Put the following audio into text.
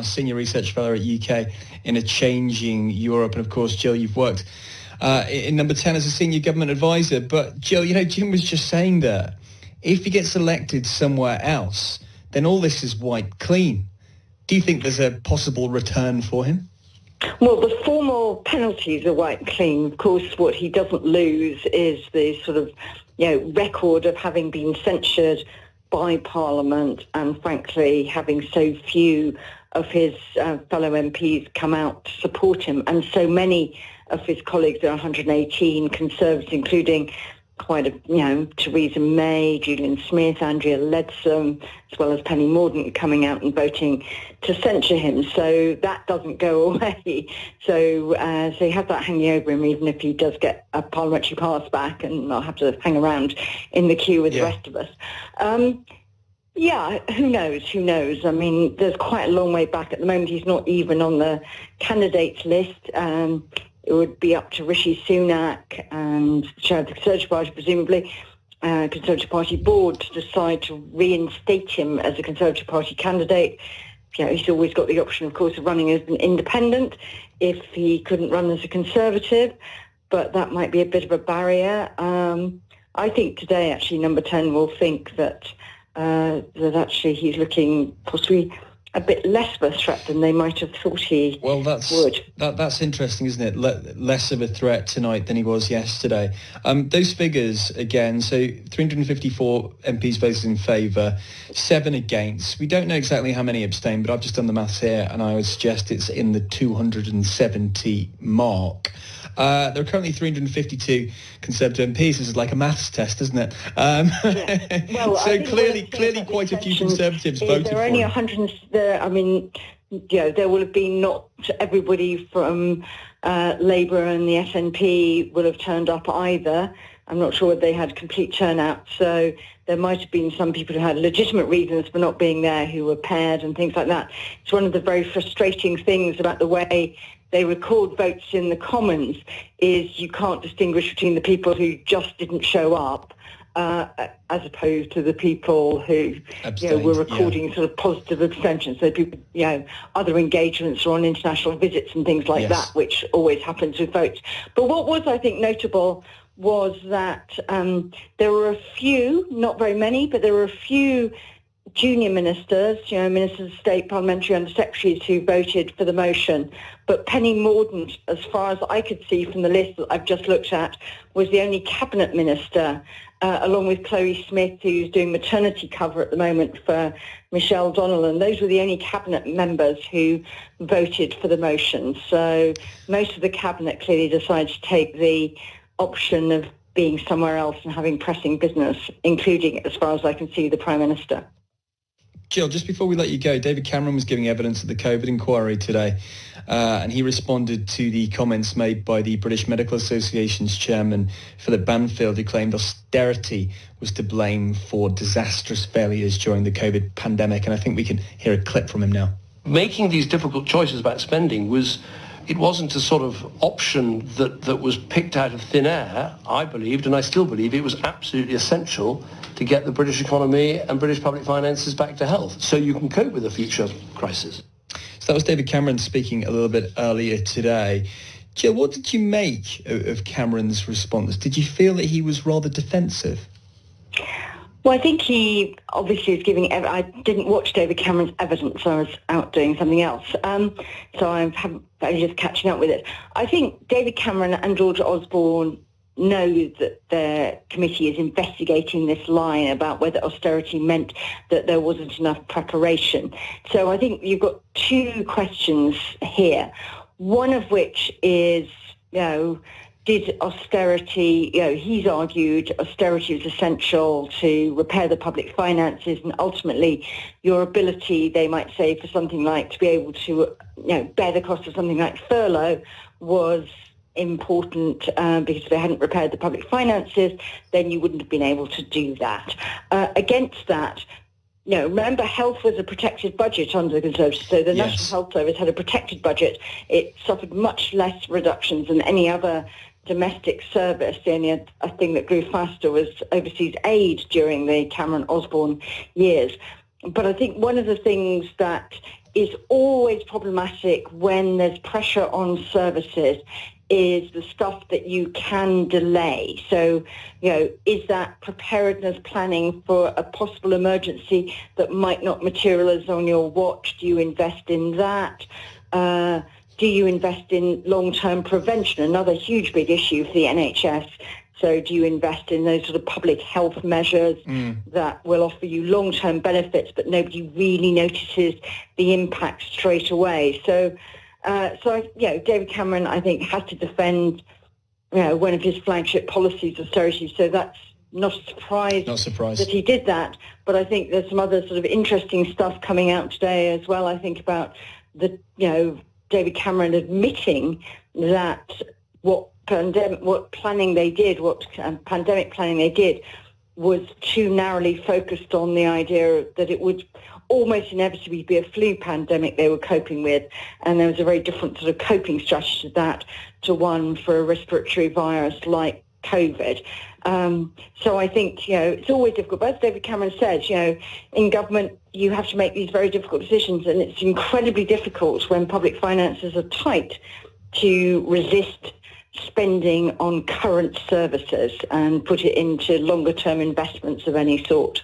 Senior Research Fellow at UK in a Changing Europe. And of course, Jill, you've worked in Number 10 as a senior government advisor. But Jill, Jim was just saying that if he gets elected somewhere else, then all this is wiped clean. Do you think there's a possible return for him? Well, the formal penalties are wiped clean. Of course, what he doesn't lose is the sort of, record of having been censured by Parliament and, frankly, having so few of his fellow MPs come out to support him. And so many of his colleagues, there are 118 Conservatives, including Theresa May, Julian Smith, Andrea Leadsom, as well as Penny Mordaunt coming out and voting to censure him. So that doesn't go away. So he has that hanging over him, even if he does get a parliamentary pass back and not have to hang around in the queue with the rest of us. Who knows? I mean, there's quite a long way back. At the moment, he's not even on the candidates list. It would be up to Rishi Sunak and the chair of the Conservative Party, presumably, Conservative Party board, to decide to reinstate him as a Conservative Party candidate. He's always got the option, of course, of running as an independent if he couldn't run as a Conservative, but that might be a bit of a barrier. I think today, actually, Number 10 will think that actually he's looking possibly a bit less of a threat than they might have thought he would. That's interesting, isn't it? Less of a threat tonight than he was yesterday. Those figures, again, so 354 MPs voted in favour, 7 against. We don't know exactly how many abstained, but I've just done the maths here, and I would suggest it's in the 270 mark. There are currently 352 Conservative MPs. This is like a maths test, isn't it? So clearly quite a few Conservatives voted for him. There are only 100. There will have been not everybody from Labour and the SNP will have turned up either. I'm not sure whether they had complete turnout. So there might have been some people who had legitimate reasons for not being there, who were paired and things like that. It's one of the very frustrating things about the way they record votes in the Commons is you can't distinguish between the people who just didn't show up as opposed to the people who were recording sort of positive abstentions. So people, other engagements or on international visits and things like that, which always happens with votes. But what was, I think, notable was that there were a few, not very many, but there were a few junior ministers, ministers of state, parliamentary undersecretaries who voted for the motion. But Penny Mordaunt, as far as I could see from the list that I've just looked at, was the only cabinet minister, along with Chloe Smith, who's doing maternity cover at the moment for Michelle Donnellan. Those were the only cabinet members who voted for the motion. So most of the cabinet clearly decided to take the option of being somewhere else and having pressing business, including, as far as I can see, the Prime Minister. Jill, just before we let you go, David Cameron was giving evidence at the COVID inquiry today, and he responded to the comments made by the British Medical Association's chairman, Philip Banfield, who claimed austerity was to blame for disastrous failures during the COVID pandemic. And I think we can hear a clip from him now. Making these difficult choices about spending it wasn't a sort of option that was picked out of thin air. I believed, and I still believe, it was absolutely essential to get the British economy and British public finances back to health so you can cope with a future crisis. So that was David Cameron speaking a little bit earlier today. Jill, what did you make of Cameron's response? Did you feel that he was rather defensive? Well, I think he obviously is giving... I didn't watch David Cameron's evidence. I was out doing something else. So I'm just catching up with it. I think David Cameron and George Osborne know that their committee is investigating this line about whether austerity meant that there wasn't enough preparation. So I think you've got two questions here. One of which is, did austerity, he's argued austerity is essential to repair the public finances and ultimately your ability, they might say, for something like to be able to, bear the cost of something like furlough was important because if they hadn't repaired the public finances, then you wouldn't have been able to do that. Against that, remember health was a protected budget under the Conservatives, so the National Health Service had a protected budget. It suffered much less reductions than any other domestic service. The only thing that grew faster was overseas aid during the Cameron-Osborne years. But I think one of the things that is always problematic when there's pressure on services is the stuff that you can delay. So, is that preparedness planning for a possible emergency that might not materialize on your watch? Do you invest in that? Do you invest in long-term prevention? Another huge big issue for the NHS. So do you invest in those sort of public health measures that will offer you long-term benefits, but nobody really notices the impact straight away? So, David Cameron, I think, has to defend, one of his flagship policies, austerity. So that's not a surprise. Not surprised that he did that. But I think there's some other sort of interesting stuff coming out today as well. I think about David Cameron admitting that what pandemic planning they did was too narrowly focused on the idea that it would almost inevitably be a flu pandemic they were coping with, and there was a very different sort of coping strategy to that, to one for a respiratory virus like COVID. So I think, it's always difficult. But as David Cameron says, in government, you have to make these very difficult decisions, and it's incredibly difficult when public finances are tight to resist spending on current services and put it into longer term investments of any sort.